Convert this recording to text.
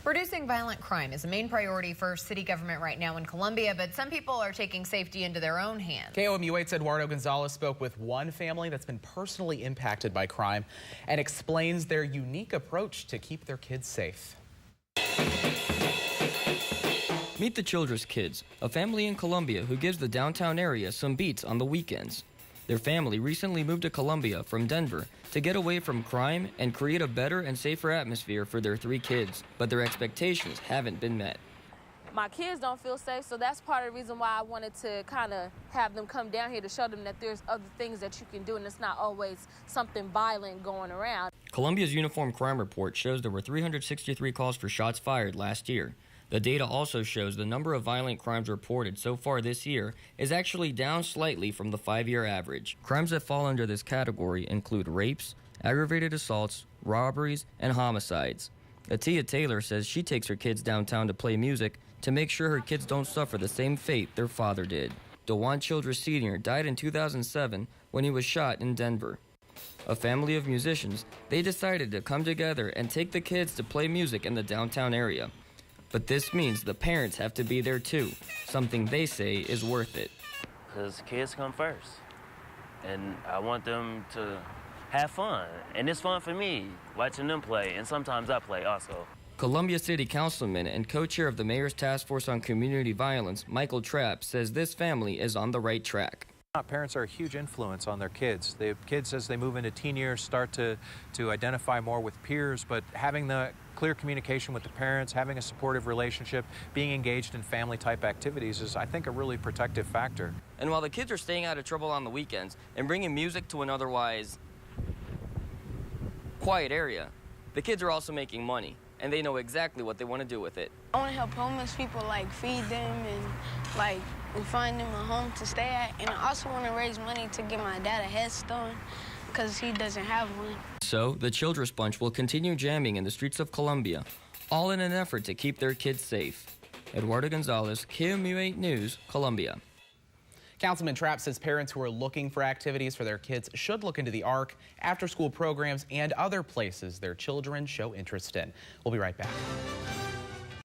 Reducing violent crime is a main priority for city government right now in Columbia, but some people are taking safety into their own hands. KOMU8's Eduardo Gonzalez spoke with one family that's been personally impacted by crime and explains their unique approach to keep their kids safe. Meet the Childress Kids, a family in Columbia who gives the downtown area some beats on the weekends. Their family recently moved to Columbia from Denver to get away from crime and create a better and safer atmosphere for their 3 kids, but their expectations haven't been met. My kids don't feel safe, so that's part of the reason why I wanted to kind of have them come down here to show them that there's other things that you can do and it's not always something violent going around. Columbia's Uniform Crime Report shows there were 363 calls for shots fired last year. The data also shows the number of violent crimes reported so far this year is actually down slightly from the 5-year average. Crimes that fall under this category include rapes, aggravated assaults, robberies, and homicides. Atia Taylor says she takes her kids downtown to play music to make sure her kids don't suffer the same fate their father did. DeJuan Childress Sr. died in 2007 when he was shot in Denver. A family of musicians, they decided to come together and take the kids to play music in the downtown area. But this means the parents have to be there too, something they say is worth it. Because kids come first, and I want them to have fun. And it's fun for me, watching them play, and sometimes I play also. Columbia City Councilman and co-chair of the Mayor's Task Force on Community Violence, Michael Trapp, says this family is on the right track. Parents are a huge influence on their kids. The kids, as they move into teen years, start to identify more with peers, but having the clear communication with the parents, having a supportive relationship, being engaged in family-type activities is, I think, a really protective factor. And while the kids are staying out of trouble on the weekends and bringing music to an otherwise quiet area, the kids are also making money, and they know exactly what they want to do with it. I want to help homeless people, feed them and find them a home to stay at. And I also want to raise money to get my dad a headstone because he doesn't have one. So, the Childress Bunch will continue jamming in the streets of Columbia, all in an effort to keep their kids safe. Eduardo Gonzalez, KOMU8 News, Columbia. Councilman Trapp says parents who are looking for activities for their kids should look into the ARC, after-school programs, and other places their children show interest in. We'll be right back.